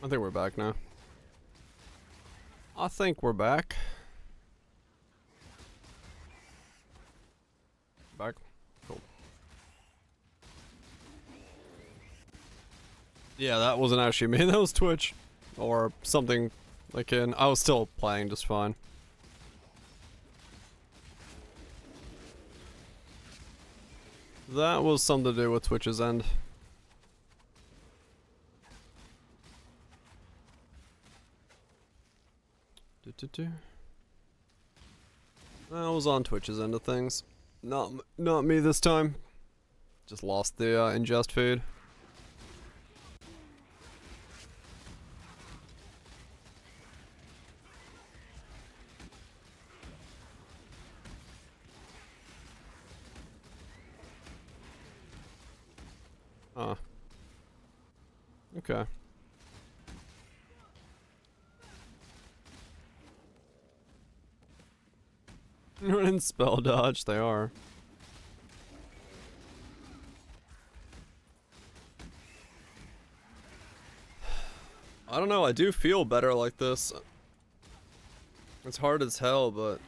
I think we're back now. I think we're back. Back. Cool. Yeah, that wasn't actually me. That was Twitch. Or something akin. I was still playing just fine. That was something to do with Twitch's end. I was on Twitch's end of things. Not me this time. Just lost the ingest feed. Huh. Okay. Running spell dodge, they are. I don't know, I do feel better like this. It's hard as hell, but...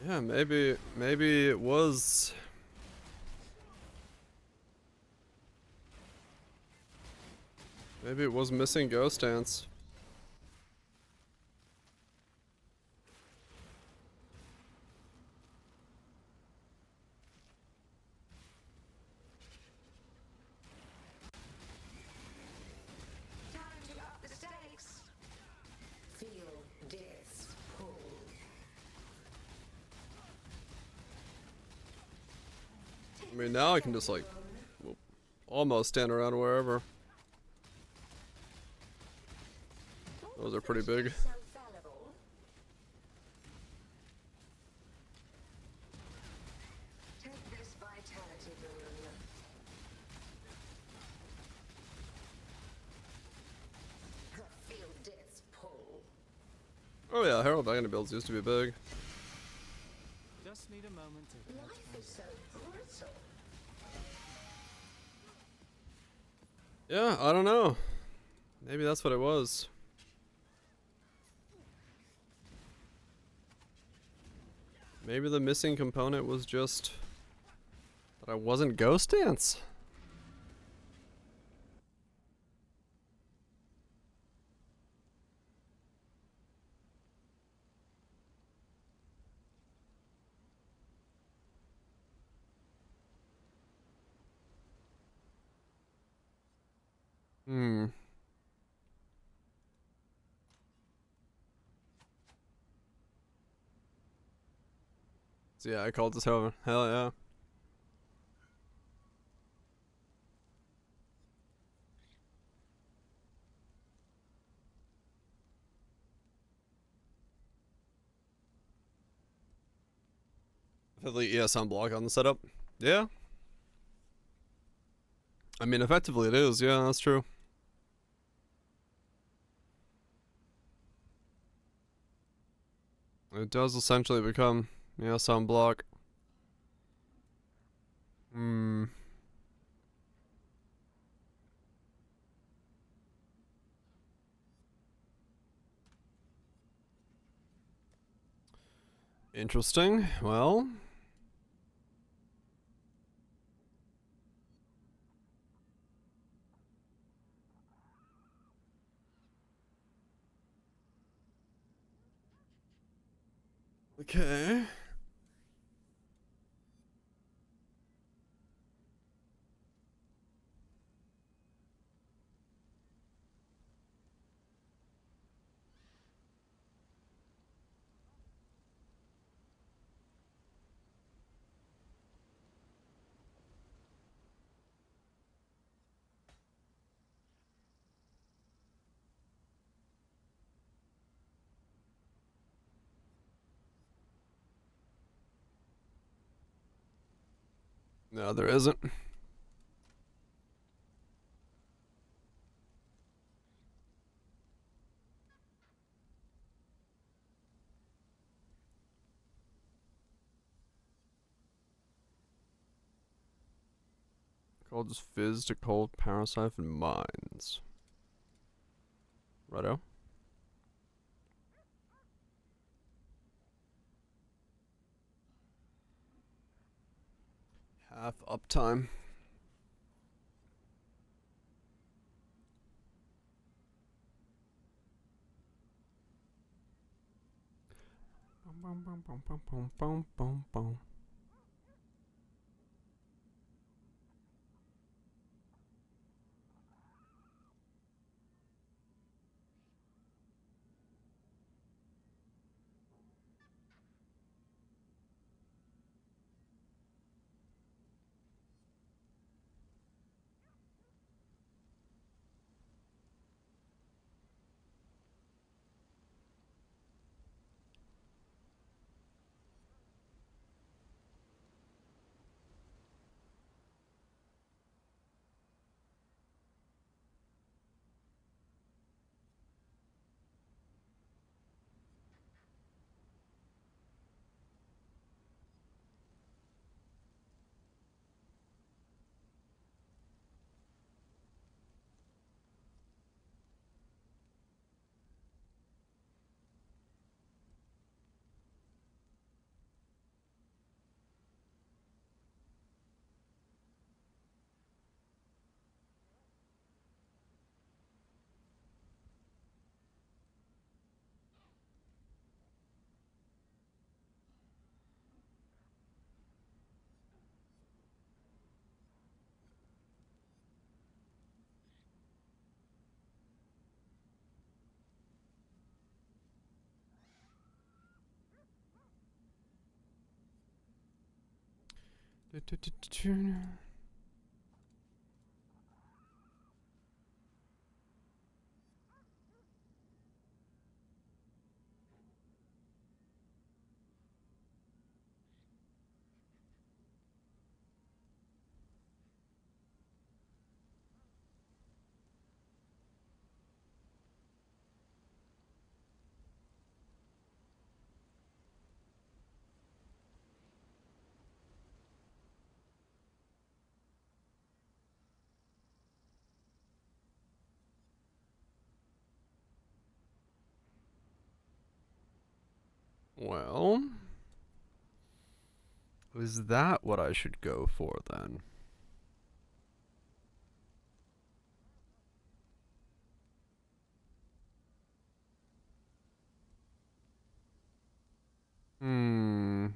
yeah, maybe it was... maybe it was missing Ghost Dance. I mean, now I can just like, well, almost stand around wherever. Those are pretty big. Oh yeah, Herald Agony builds used to be big. Just need a moment to Life is so brutal. Yeah, I don't know. Maybe that's what it was. Maybe the missing component was just that I wasn't Ghost Dance. Hmm. So yeah, I called this over. Hell yeah. Effectively ES unblock on the setup. Yeah. I mean, effectively it is. Yeah, that's true. It does essentially become ES unblock. Hmm. Interesting. Well. Okay. No, there isn't. Causes fizz to cold parasite and mines. Righto. Half uptime. Bum, bum, bum, bum, bum, bum, bum, bum. Well, is that what I should go for then? Hmm.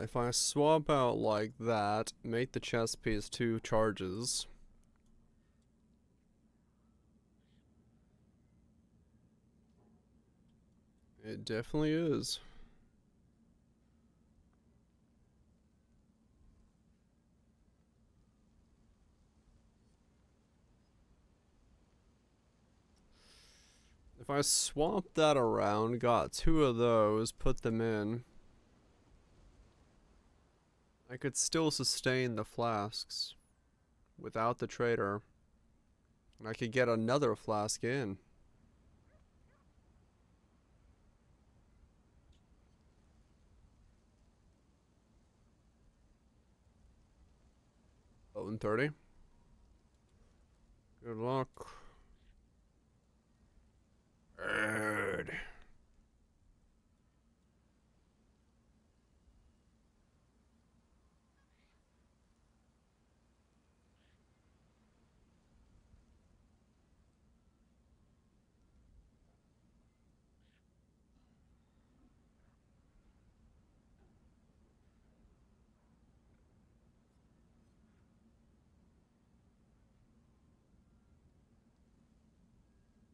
If I swap out like that, make the chest piece 2 charges. It definitely is. If I swap that around, got 2 of those, put them in, I could still sustain the flasks without the trader. And I could get another flask in. Oh, and 30. Good luck. Bird.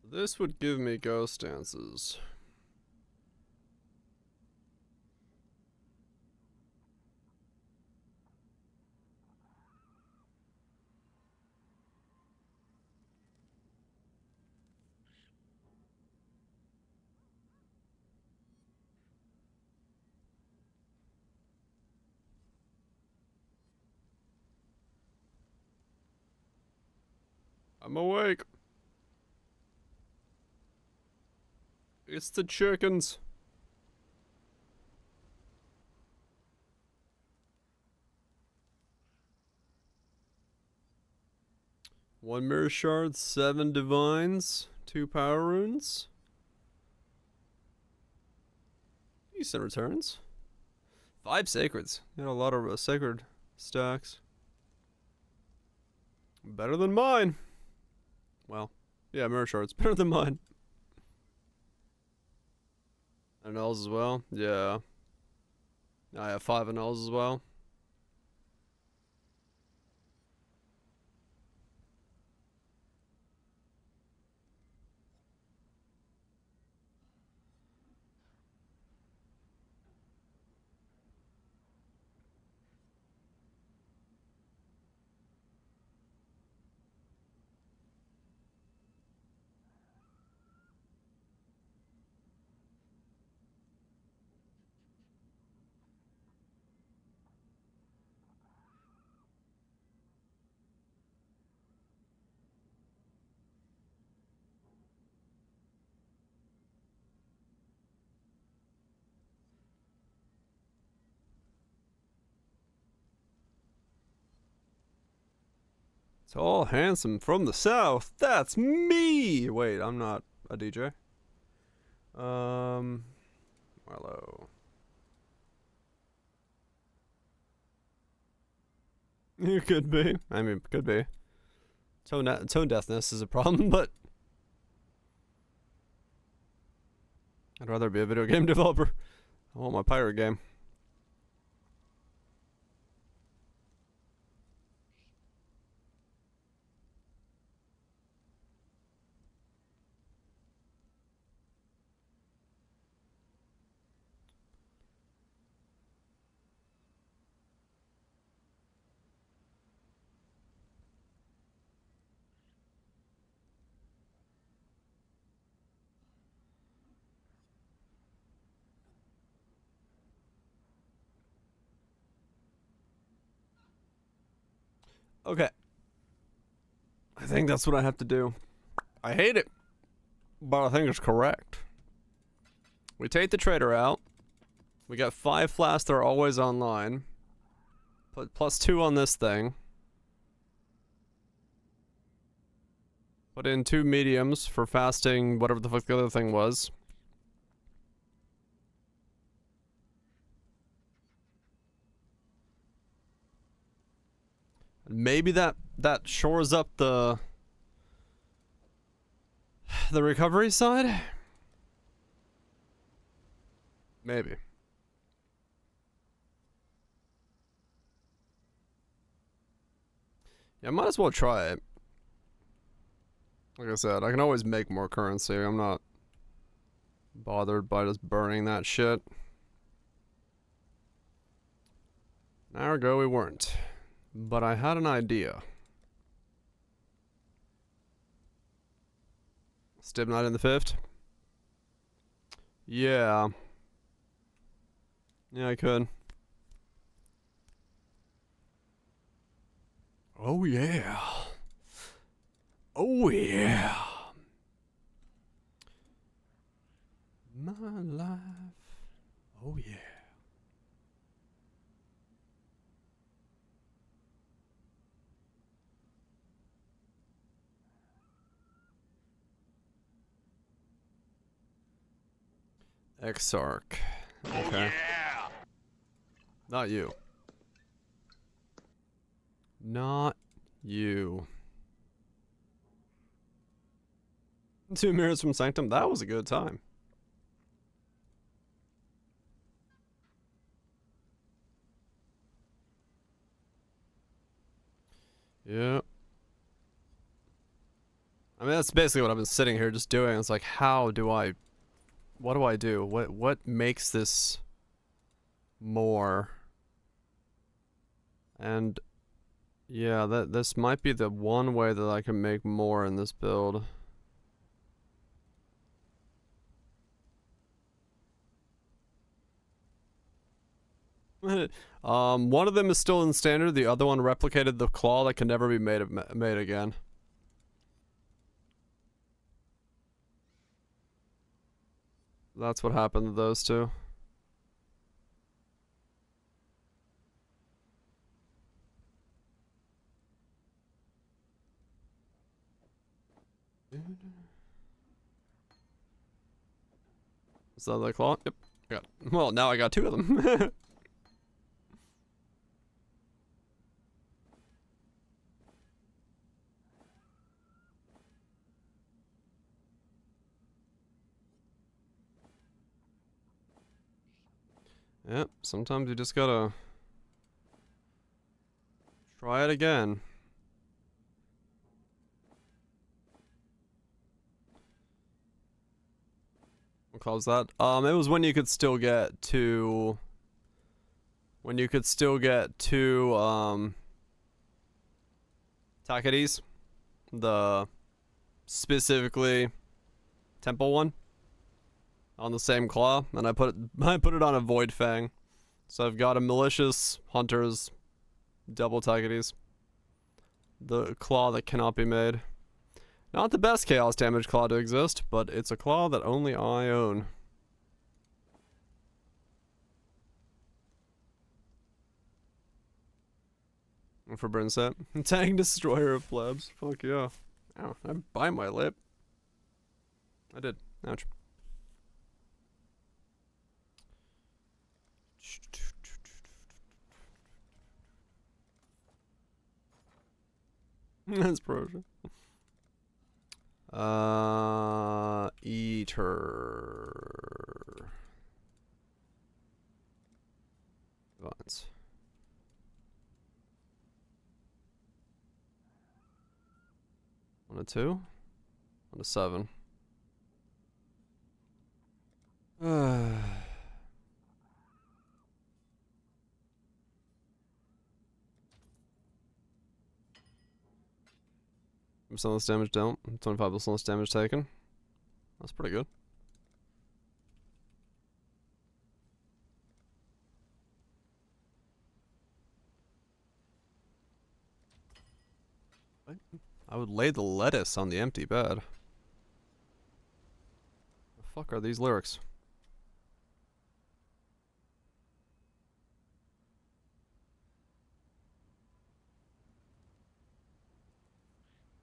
This would give me ghost dances. I'm awake. It's the chickens. One mirror shard, 7 divines, 2 power runes. Decent returns. 5 sacreds. You know, a lot of sacred stacks. Better than mine. Well, yeah, mirror shards better than mine. Annals as well. Yeah. I have 5 annals as well. Tall, handsome, from the south. That's me. Wait, I'm not a DJ. Marlo. You could be. I mean, could be. Tone deafness is a problem, but I'd rather be a video game developer. I want my pirate game. Okay. I think that's what I have to do. I hate it, but I think it's correct. We take the trader out. We got 5 flasks that are always online. Put +2 on this thing. Put in 2 mediums for fasting, whatever the fuck the other thing was. Maybe that shores up the recovery side? Maybe. Yeah, I might as well try it. Like I said, I can always make more currency. I'm not bothered by just burning that shit. An hour ago we weren't. But I had an idea. Stib not in the 5th? Yeah. Yeah, I could. Oh yeah. Oh yeah. My life. Oh yeah. Exarch. Okay. Oh, yeah. Not you. Not you. 2 mirrors from Sanctum. That was a good time. Yeah. I mean, that's basically what I've been sitting here just doing. It's like, how do I... What do I do? What makes this more? And yeah, this might be the one way that I can make more in this build. One of them is still in standard. The other one replicated the claw that can never be made again. That's what happened to those two. Is that the claw? Yep. I got. Well, now I got two of them. Yep. Sometimes you just gotta try it again. What claw was that? It was when you could still get two. When you could still get two, Taketes. The specifically temple one on the same claw, and I put it on a Void Fang. So I've got a Malicious Hunter's double Taketes. The claw that cannot be made. Not the best chaos damage claw to exist, but it's a claw that only I own. For burn set. Tank Destroyer of Plebs. Fuck yeah. Ow, I bite my lip. I did. Ouch. That's Persia. Eater. Vines. On a 2? On a 7. Percent less damage dealt, 25% less damage taken. That's pretty good. What? I would lay the lettuce on the empty bed. The fuck are these lyrics?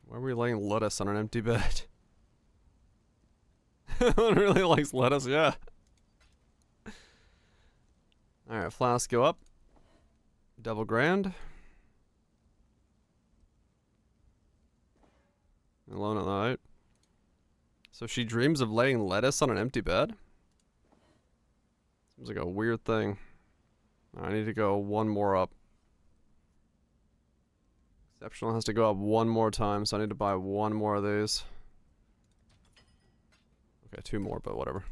Why are we laying lettuce on an empty bed? No one really likes lettuce, yeah. Alright, flask go up. Double grand. Alone at night. So she dreams of laying lettuce on an empty bed? Seems like a weird thing. I need to go one more up. Exceptional has to go up one more time, so I need to buy one more of these. Okay, 2 more, but whatever.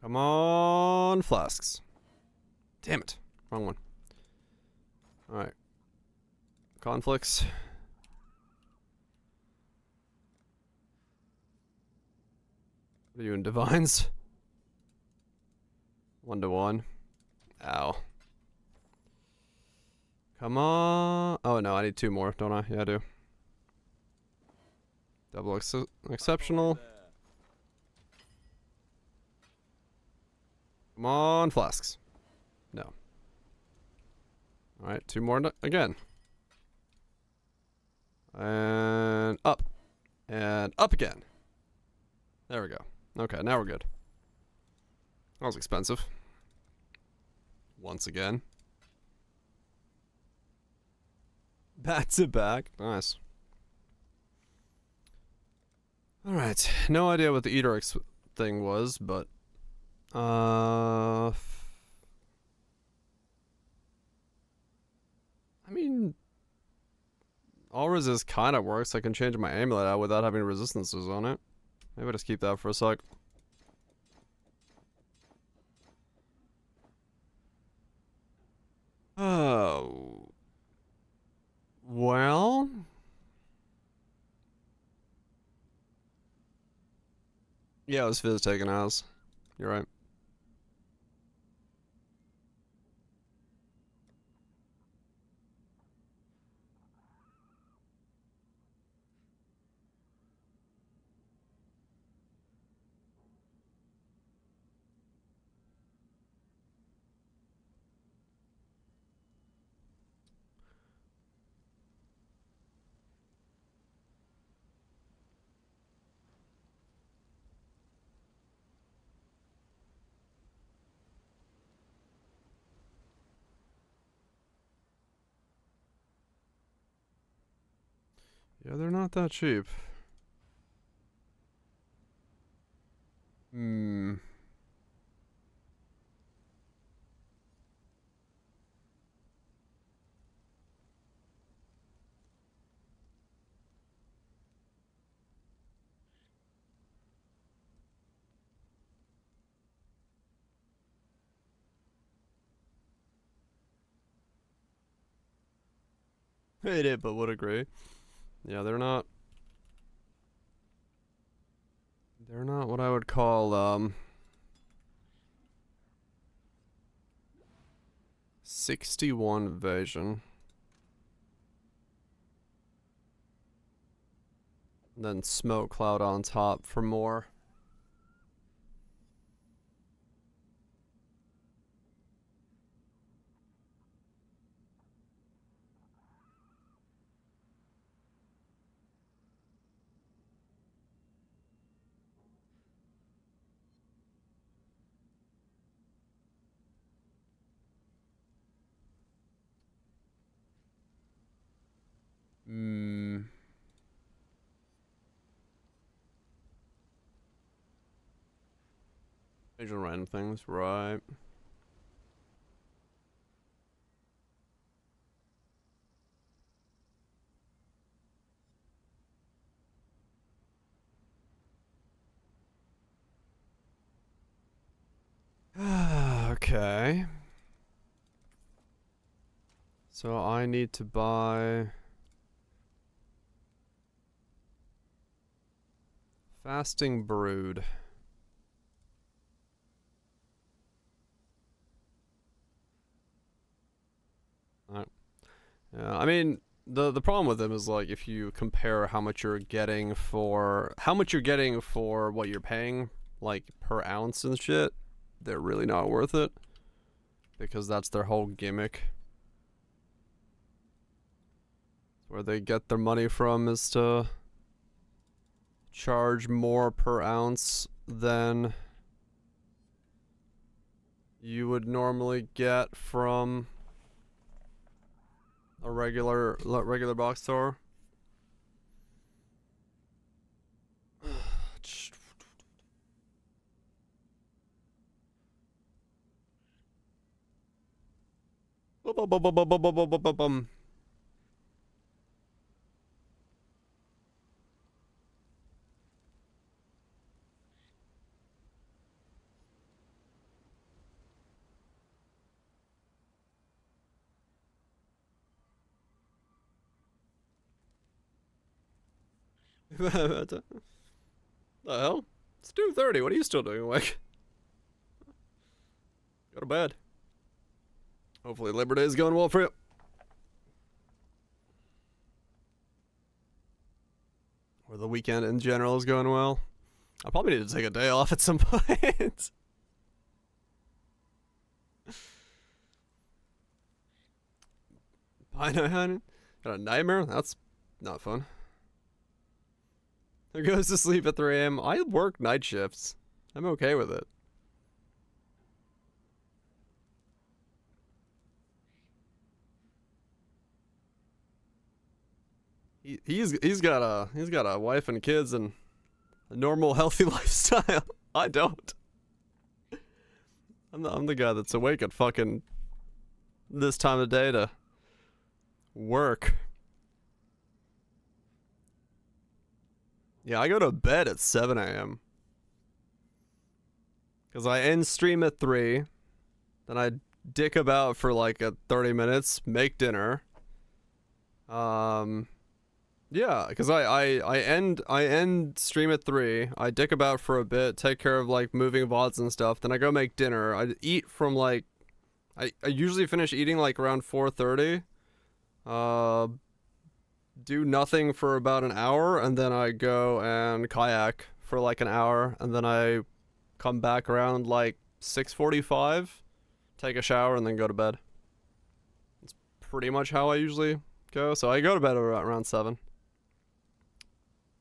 Come on, flasks. Damn it. Wrong one. Alright. Conflicts. What are you in divines? 1-1. Ow. Come on. Oh no, I need 2 more, don't I? Yeah, I do. Double exceptional. Come on, flasks. No. Alright, 2 more again. And up. And up again. There we go. Okay, now we're good. That was expensive. Once again. Back to back. Nice. Alright. No idea what the Eater thing was, but... I mean... All resist kinda works. I can change my amulet out without having resistances on it. Maybe I'll just keep that for a sec. Oh. Well. Yeah, it was Fizz taking ours. You're right. Yeah, they're not that cheap. Hmm. Hate it, but would agree. Yeah, they're not. They're not what I would call 61 evasion. Then smoke cloud on top for more. Hmm. Major random things, right? Okay. So I need to buy Fasting Brood. Alright. Yeah, I mean, the problem with them is like if you compare how much you're getting for what you're paying, like per ounce and shit, they're really not worth it. Because that's their whole gimmick. Where they get their money from is to charge more per ounce than you would normally get from a regular box store. The hell? It's 2:30. What are you still doing awake? Go to bed. Hopefully Labor Day is going well for you. Or the weekend in general is going well. I probably need to take a day off at some point. I know, got a nightmare? That's not fun. Who goes to sleep at 3 a.m.? I work night shifts. I'm okay with it. He's got a wife and kids and a normal healthy lifestyle. I don't. I'm the guy that's awake at fucking this time of day to work. Yeah, I go to bed at 7 a.m. Because I end stream at 3. Then I dick about for like 30 minutes, make dinner. Yeah, because I end stream at 3. I dick about for a bit, take care of like moving VODs and stuff. Then I go make dinner. I eat from like I usually finish eating like around 4:30. Do nothing for about an hour, and then I go and kayak for like an hour, and then I come back around like 6:45, take a shower, and then go to bed. It's pretty much how I usually go. So I go to bed around 7.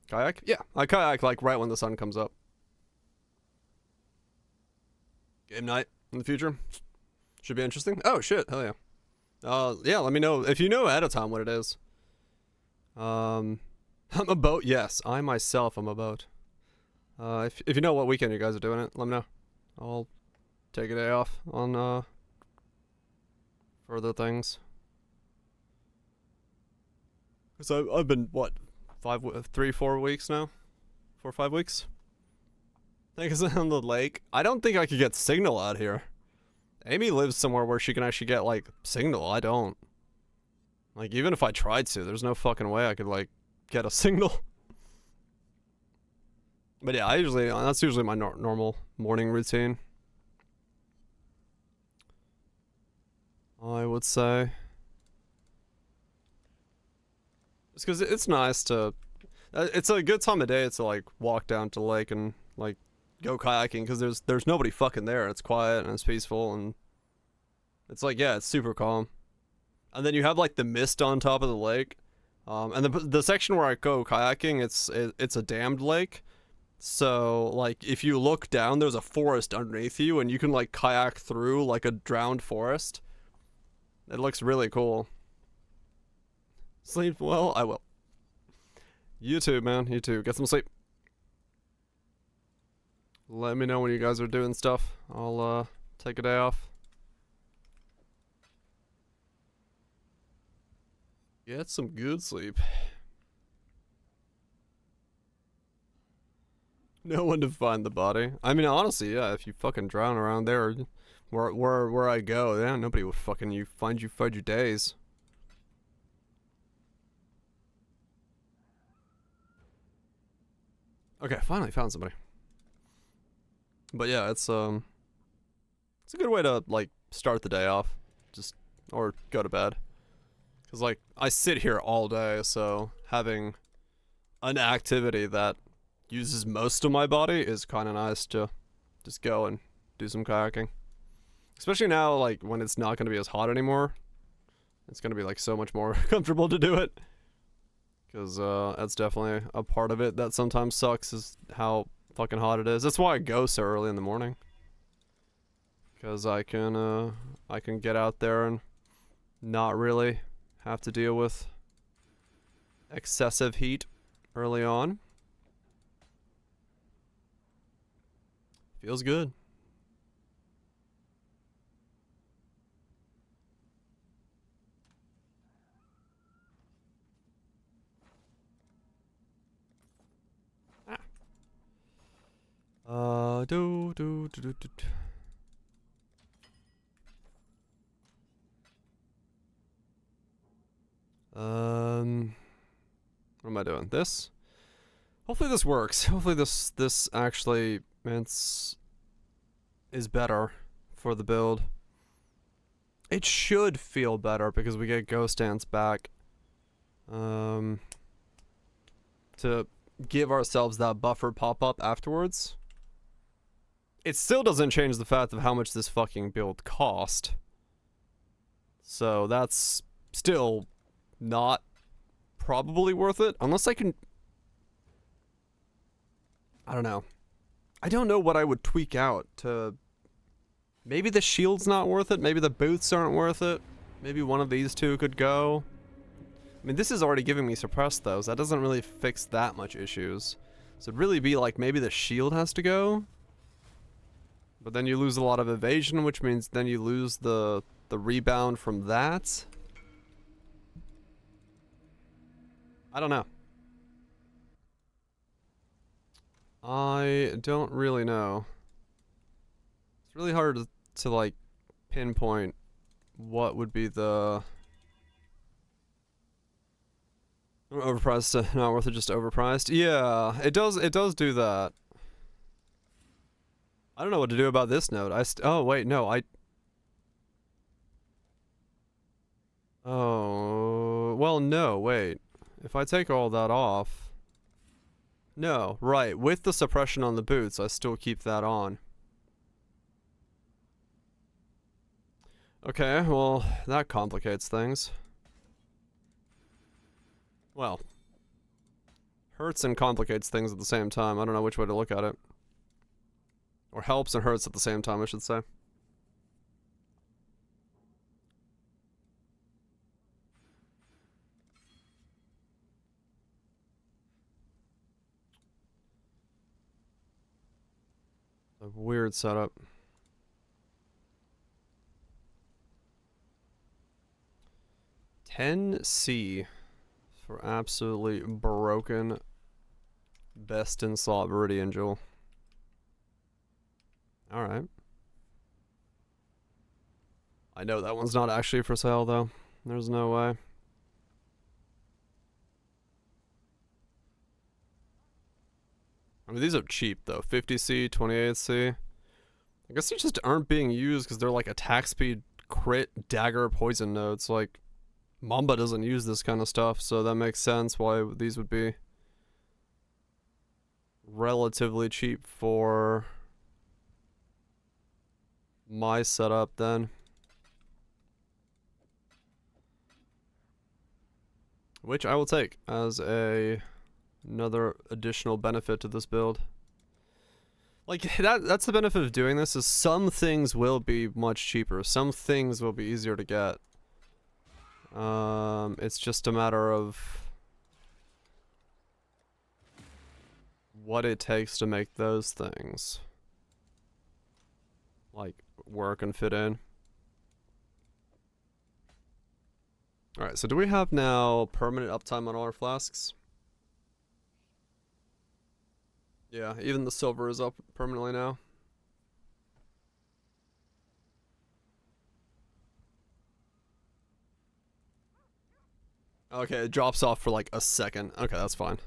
Kayak? Yeah, I kayak like right when the sun comes up. Game night in the future. Should be interesting. Oh shit, hell yeah. Yeah, let me know if you know ahead of time what it is. I'm a boat. Yes, I myself am a boat. If you know what weekend you guys are doing it, let me know. I'll take a day off on further things. Cause I've been what 4 weeks now, 4 or 5 weeks. I think it's on the lake. I don't think I could get signal out here. Amy lives somewhere where she can actually get like signal. I don't. Like even if I tried to, there's no fucking way I could like get a signal. But yeah, that's usually my normal morning routine. I would say. Just because it's nice to, it's a good time of day to like walk down to the lake and like go kayaking because there's nobody fucking there. It's quiet and it's peaceful and it's like, yeah, it's super calm. And then you have like the mist on top of the lake. And the section where I go kayaking, it's a dammed lake. So like if you look down, there's a forest underneath you and you can like kayak through like a drowned forest. It looks really cool. Sleep well? I will. You too, man. You too. Get some sleep. Let me know when you guys are doing stuff. I'll take a day off. Get some good sleep. No one to find the body. I mean, honestly, yeah, if you fucking drown around there, where I go, yeah, nobody would fucking find you for days. Okay, finally found somebody. But yeah, it's a good way to like start the day off, or go to bed. Cause like I sit here all day, so having an activity that uses most of my body is kind of nice to just go and do some kayaking. Especially now, like when it's not going to be as hot anymore, it's going to be like so much more comfortable to do it. Because that's definitely a part of it that sometimes sucks, is how fucking hot it is. That's why I go so early in the morning. Because I can get out there and not really have to deal with excessive heat early on. Feels good. Do. What am I doing? This? Hopefully this works. Hopefully this actually is better for the build. It should feel better because we get ghost ants back. To give ourselves that buffer pop-up afterwards. It still doesn't change the fact of how much this fucking build cost. So that's still not probably worth it. Unless I can... I don't know. I don't know what I would tweak out to... Maybe the shield's not worth it. Maybe the boots aren't worth it. Maybe one of these two could go. I mean, this is already giving me suppressed though, so that doesn't really fix that much issues. So it'd really be like maybe the shield has to go. But then you lose a lot of evasion, which means then you lose the rebound from that. I don't know. I don't really know. It's really hard to like pinpoint what would be the overpriced, not worth it, just overpriced. Yeah, it does do that. I don't know what to do about this node. Oh wait, no, oh, well, no, wait. If I take all that off, no, right, with the suppression on the boots, I still keep that on. Okay, well, that complicates things. Well, hurts and complicates things at the same time. I don't know which way to look at it. Or helps and hurts at the same time, I should say. A weird setup. $10C for absolutely broken best in slot Viridian Jewel. Alright. I know that one's not actually for sale though. There's no way. I mean, these are cheap though. 50C, 28C. I guess they just aren't being used because they're like attack speed, crit, dagger, poison nodes. Like, Mamba doesn't use this kind of stuff, so that makes sense why these would be relatively cheap for my setup then. Which I will take as another additional benefit to this build. Like, that's the benefit of doing this, is some things will be much cheaper. Some things will be easier to get. It's just a matter of what it takes to make those things like work and fit in. Alright, so do we have now permanent uptime on all our flasks? Yeah, even the silver is up permanently now. Okay, it drops off for like a second. Okay, that's fine.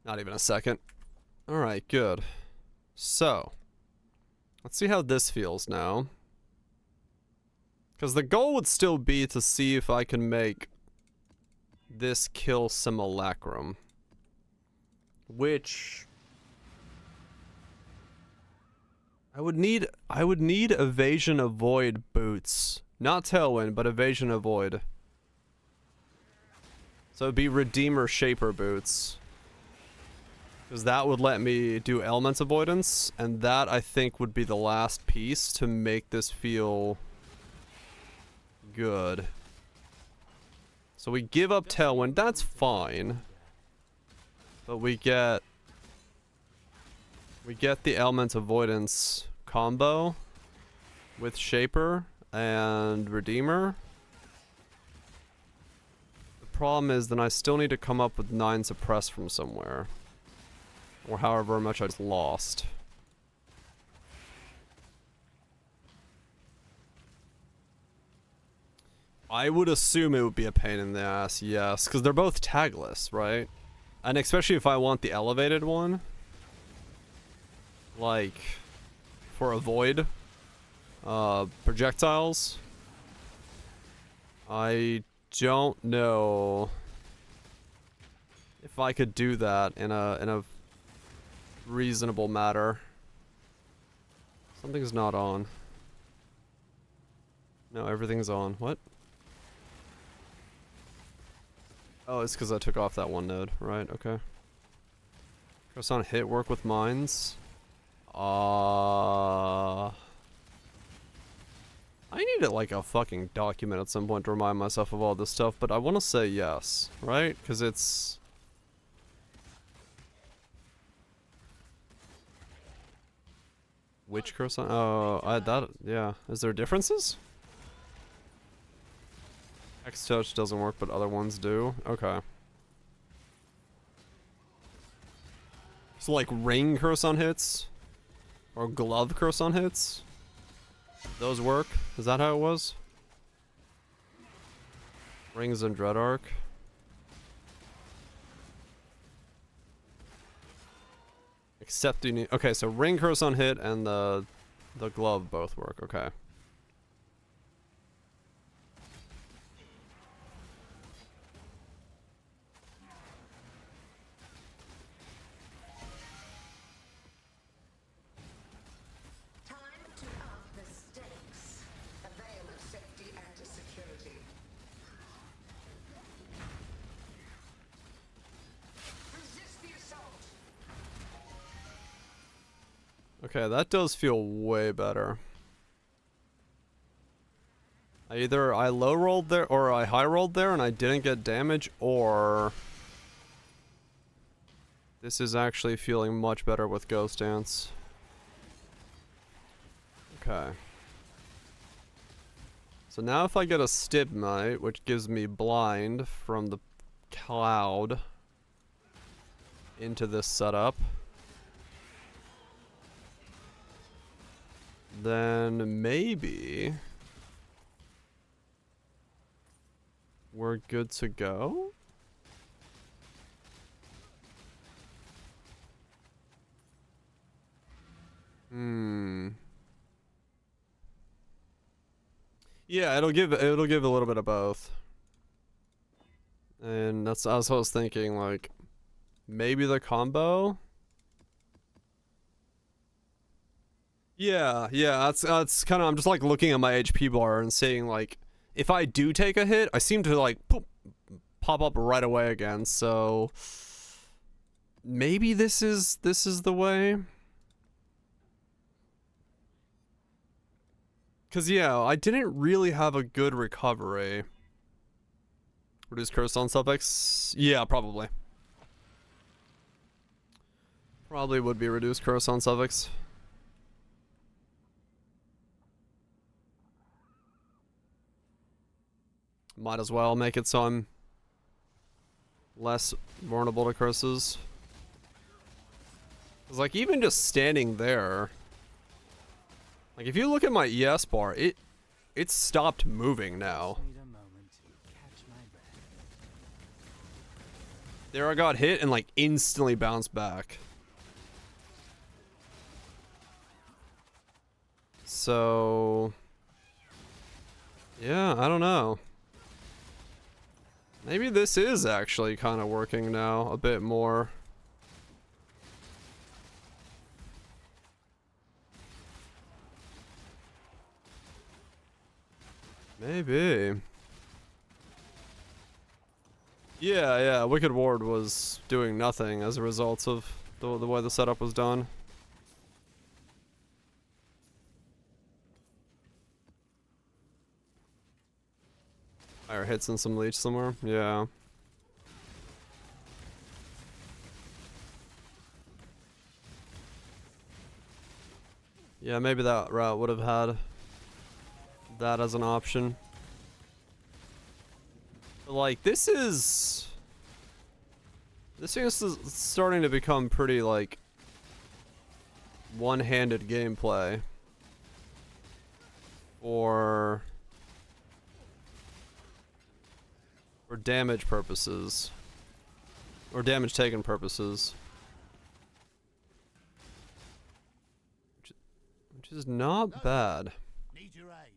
Not even a second. Alright, good. So, let's see how this feels now. Because the goal would still be to see if I can make this kill Simulacrum. Which I would need evasion avoid boots. Not Tailwind, but evasion avoid. So it'd be Redeemer Shaper boots. Because that would let me do elements avoidance, and that I think would be the last piece to make this feel good. So we give up Tailwind, that's fine. But we get the elements avoidance combo with Shaper and Redeemer. The problem is then I still need to come up with 9 suppress from somewhere. Or however much I just lost. I would assume it would be a pain in the ass, yes. Because they're both tagless, right? And especially if I want the elevated one. Like, for avoid projectiles. I don't know if I could do that in a reasonable matter. Something's not on. No, everything's on. What? Oh, it's because I took off that one node. Right, okay. Press on hit, work with mines. I need like a fucking document at some point to remind myself of all this stuff, but I want to say yes, right? Because it's... Which curse on? Oh, yeah. Is there differences? X-Touch doesn't work, but other ones do? Okay. So like ring curse on hits? Or glove curse on hits? Those work? Is that how it was? Rings and Dread Arc. Except you need... Okay, so ring curse on hit and the glove both work. Okay. Okay, that does feel way better. Either I low rolled there or I high rolled there and I didn't get damage, or This is actually feeling much better with Ghost Dance. Okay. So now if I get a Stibnite, which gives me blind from the cloud into this setup, then maybe we're good to go? Yeah, it'll give a little bit of both. And that's what I was thinking, like maybe the combo? Yeah, that's kind of, I'm just like looking at my HP bar and seeing like if I do take a hit, I seem to like pop up right away again. So maybe this is the way. Cause yeah, I didn't really have a good recovery. Reduce curse on suffix? Yeah, probably. Probably would be reduced curse on suffix. Might as well make it so I'm less vulnerable to curses. Cause like even just standing there, like if you look at my ES bar, it stopped moving now. Just need a moment to catch my breath. There I got hit and like instantly bounced back. So yeah, I don't know. Maybe this is actually kind of working now a bit more. Maybe. Yeah, Wicked Ward was doing nothing as a result of the way the setup was done. Fire hits and some leech somewhere. Yeah. Yeah, maybe that route would have had that as an option. But like this is starting to become pretty like one-handed gameplay for damage purposes or damage taken purposes, which is not bad. Need your aid.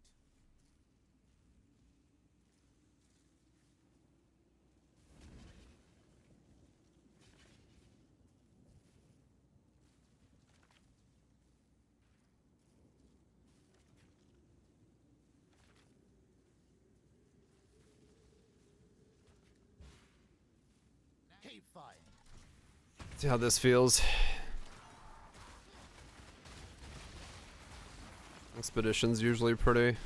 Keep fighting. See how this feels. Expedition's usually pretty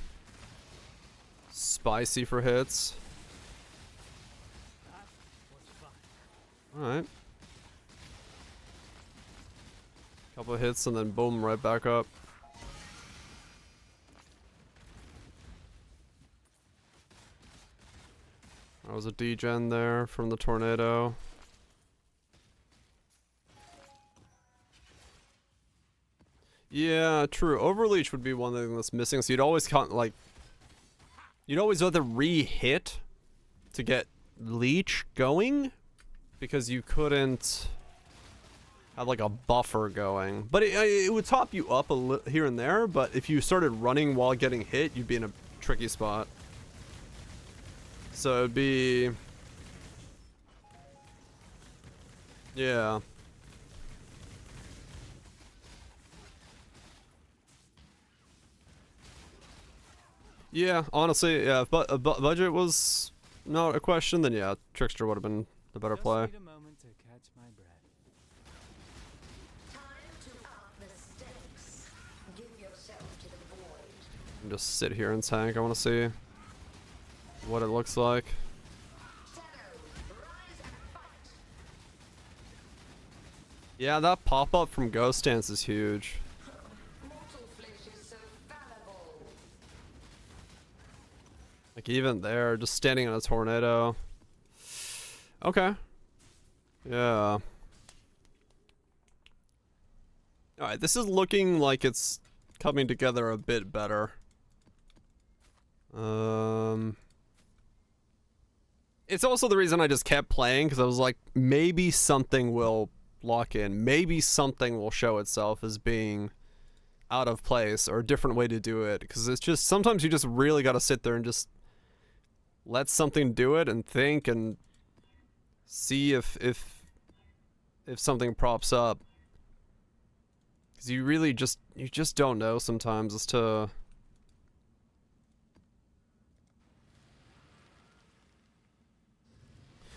spicy for hits. Alright. Couple of hits and then boom, right back up. There was a degen there from the tornado. Yeah, true. Overleech would be one thing that's missing. So you'd always you'd always have to re-hit to get leech going because you couldn't have like a buffer going. But it would top you up here and there. But if you started running while getting hit, you'd be in a tricky spot. So it'd be, yeah. Yeah, honestly, yeah, if budget was not a question, then yeah, Trickster would have been the better play. Just need a moment to catch my breath. Time to up the stakes. Give yourself to the void. And just sit here and tank. I want to see what it looks like. Shadow, rise and fight. Yeah, that pop-up from Ghost Dance is huge. Mortal flesh is so fallible. Like even there, just standing on a tornado. Okay. Yeah. Alright, this is looking like it's coming together a bit better. It's also the reason I just kept playing, because I was like, maybe something will lock in. Maybe something will show itself as being out of place or a different way to do it. Because it's just, sometimes you just really got to sit there and just let something do it and think and see if something props up. Because you really just, you just don't know sometimes as to...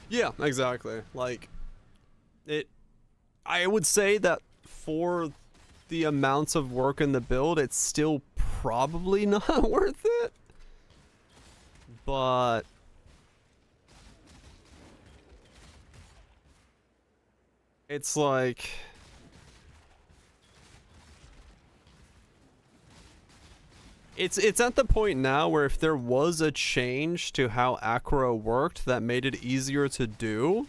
Yeah, exactly. Like, I would say that for the amounts of work in the build, it's still probably not worth it. But... it's like... It's at the point now where if there was a change to how Acro worked that made it easier to do,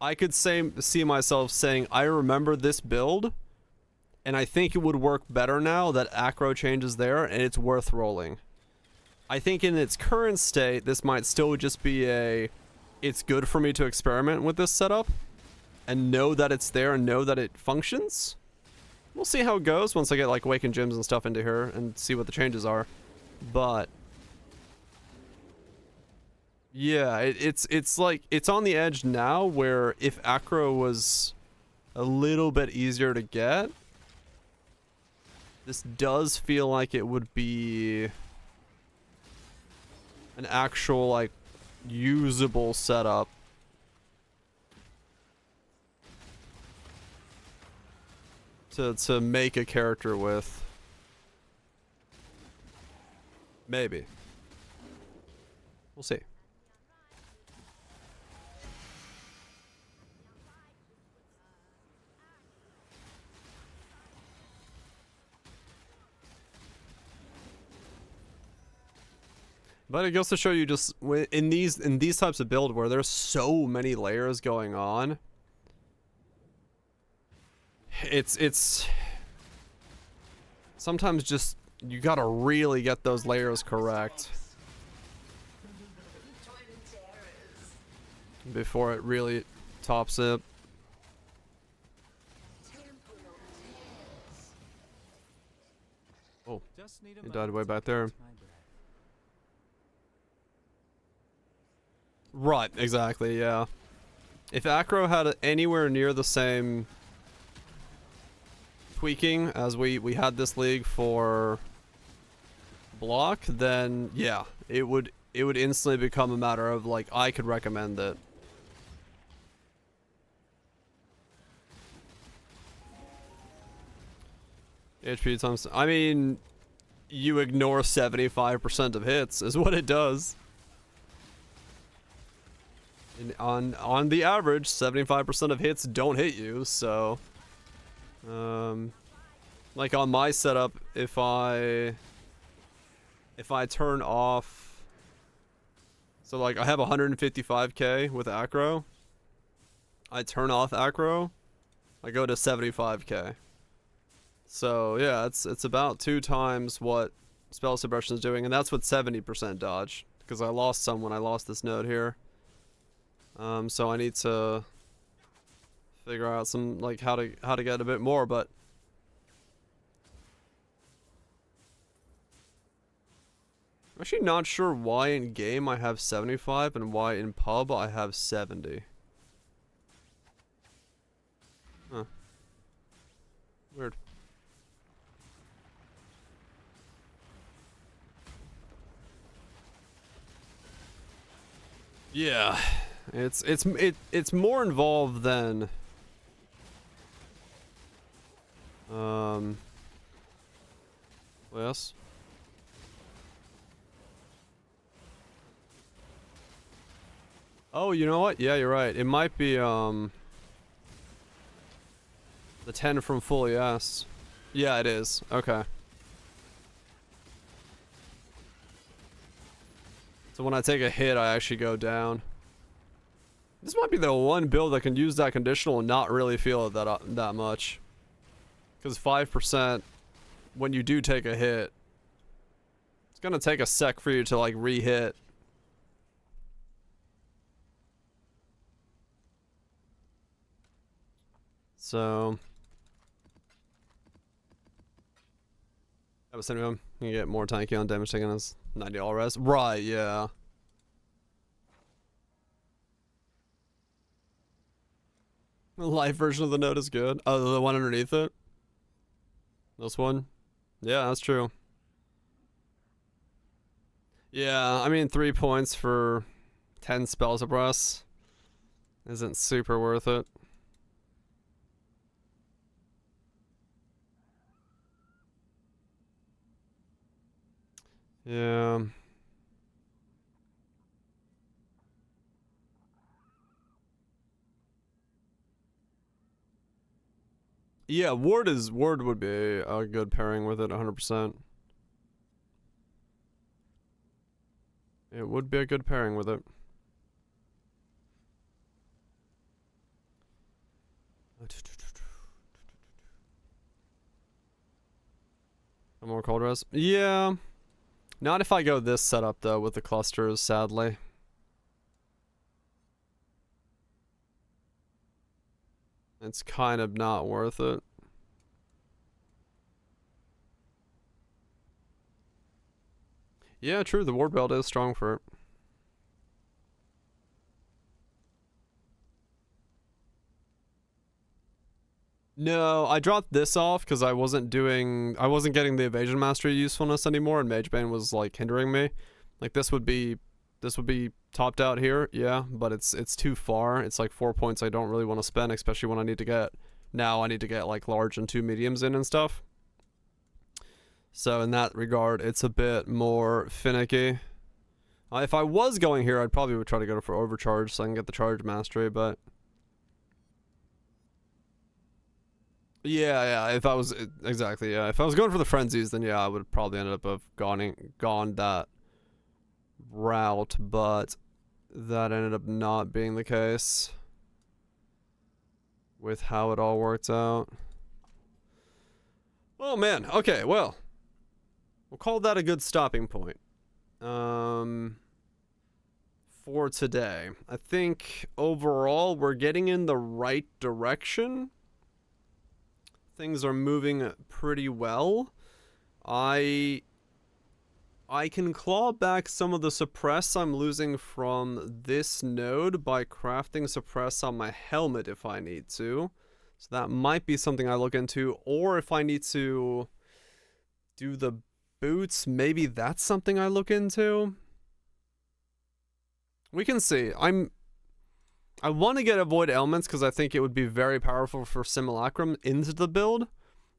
I could see myself saying, I remember this build, and I think it would work better now that Acro changes there, and it's worth rolling. I think in its current state, this might still just be it's good for me to experiment with this setup, and know that it's there and know that it functions. We'll see how it goes once I get like Awakened Gems and stuff into here and see what the changes are. But yeah, it's like it's on the edge now where if Acro was a little bit easier to get, this does feel like it would be an actual like usable setup. To make a character with. Maybe. We'll see. But it goes to show you just in these types of build where there's so many layers going on. It's sometimes just you gotta really get those layers correct before it really tops it. Oh, Just need a he died moment way to back there. catch my breath. Right, exactly, yeah. If Acro had anywhere near the same tweaking as we had this league for block, then yeah, it would instantly become a matter of like I could recommend it. HP times, I mean, you ignore 75% of hits is what it does. On the average, 75% of hits don't hit you, so like on my setup, if I turn off, so like I have 155k with Acro, I turn off Acro, I go to 75k. So yeah, it's about 2 times what spell suppression is doing, and that's with 70% dodge, because I lost some when I lost this node here. So I need to figure out some like how to get a bit more, but I'm actually not sure why in game I have 75 and why in pub I have 70. Huh. Weird. Yeah. It's more involved than yes. Oh, you know what? Yeah, you're right. It might be The 10 from full, yes. Yeah, it is. Okay. So when I take a hit, I actually go down. This might be the one build that can use that conditional and not really feel it that much. Because 5%, when you do take a hit, it's gonna take a sec for you to like re-hit. So I was saying you get more tanky on damage taken as $90 res. Right, yeah. The live version of the note is good. Oh, the one underneath it? This one? Yeah, that's true. Yeah, I mean 3 points for 10 spell suppress isn't super worth it. Yeah. Yeah, Ward would be a good pairing with it 100%. It would be a good pairing with it. A more cold res? Yeah. Not if I go this setup though with the clusters, sadly. It's kind of not worth it. Yeah, true, the ward belt is strong for it. No, I dropped this off because I wasn't getting the evasion mastery usefulness anymore, and Magebane was like hindering me. Like this would be topped out here, yeah, but it's too far. It's like 4 points I don't really want to spend, especially when I need to get like large and 2 mediums in and stuff. So in that regard, it's a bit more finicky. If I was going here, I'd probably would try to go for overcharge so I can get the charge mastery, but yeah, if I was if I was going for the frenzies, then yeah, I would probably ended up have gone that route, but that ended up not being the case with how it all worked out. Oh man, okay, well, we'll call that a good stopping point for today. I think overall we're getting in the right direction. Things are moving pretty well. I can claw back some of the suppress I'm losing from this node by crafting suppress on my helmet if I need to. So that might be something I look into. Or if I need to do the boots, maybe that's something I look into. We can see. I want to get Avoid Elements because I think it would be very powerful for Simulacrum into the build.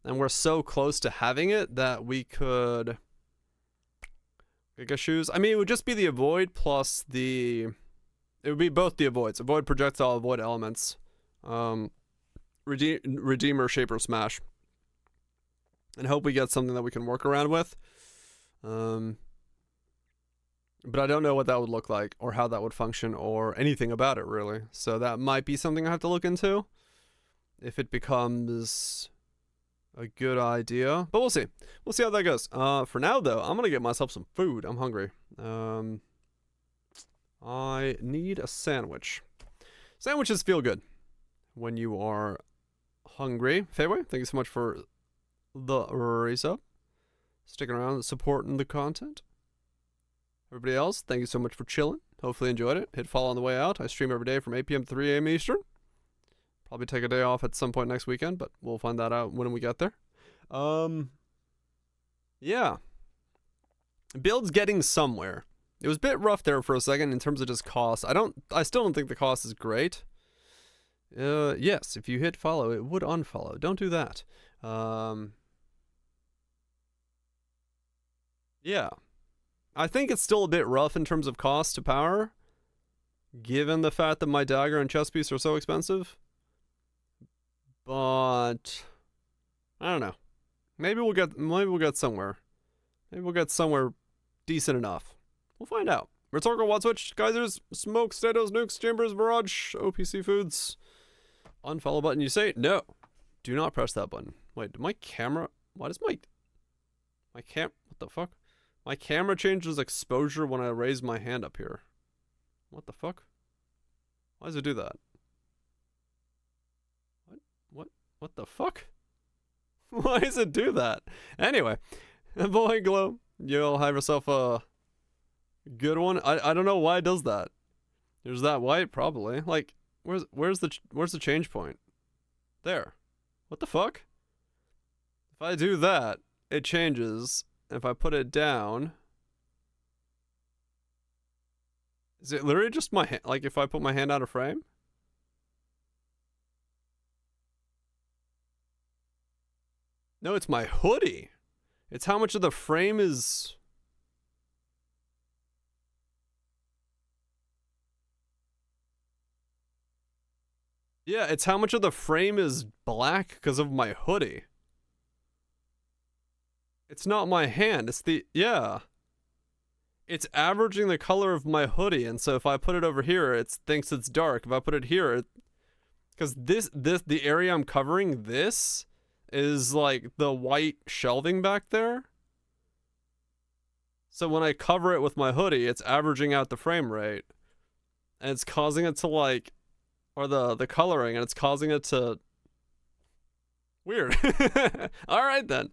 And we're so close to having it that we could Giga Shoes. I mean, it would just be the Avoid plus the... It would be both the Avoids. Avoid Projectile, Avoid Elements. Redeemer, Shaper, Smash. And hope we get something that we can work around with. But I don't know what that would look like or how that would function or anything about it, really. So that might be something I have to look into if it becomes a good idea. But we'll see. We'll see how that goes. For now, though, I'm going to get myself some food. I'm hungry. I need a sandwich. Sandwiches feel good when you are hungry. Fayway, thank you so much for the resub. Sticking around, supporting the content. Everybody else, thank you so much for chilling. Hopefully enjoyed it. Hit follow on the way out. I stream every day from 8 p.m. to 3 a.m. Eastern. Probably take a day off at some point next weekend, but we'll find that out when we get there. Yeah. Build's getting somewhere. It was a bit rough there for a second in terms of just cost. I still don't think the cost is great. Yes, if you hit follow, it would unfollow. Don't do that. Yeah. I think it's still a bit rough in terms of cost to power, given the fact that my dagger and chest piece are so expensive. But But I don't know. Maybe we'll get somewhere. Maybe we'll get somewhere decent enough. We'll find out. Rhetorical Watt Switch, Geysers, Smoke, Statos, Nukes, Chambers, Barrage, OPC Foods. Unfollow button, you say? No. Do not press that button. Wait, did my camera... Why does my what the fuck? My camera changes exposure when I raise my hand up here. What the fuck? Why does it do that? What the fuck? Why does it do that? Anyway, Boy Glow, you'll have yourself a good one. I don't know why it does that. There's that white probably. Like, where's the change point? There. What the fuck? If I do that, it changes. If I put it down, is it literally just my hand? Like if I put my hand out of frame? No, it's my hoodie. It's how much of the frame is... Yeah, it's how much of the frame is black because of my hoodie. It's not my hand, it's the... Yeah. It's averaging the color of my hoodie, and so if I put it over here, it thinks it's dark. If I put it here, because the area I'm covering, this is like the white shelving back there. So when I cover it with my hoodie, it's averaging out the frame rate. And it's causing it to like, or the coloring, and it's causing it to... Weird. Alright then.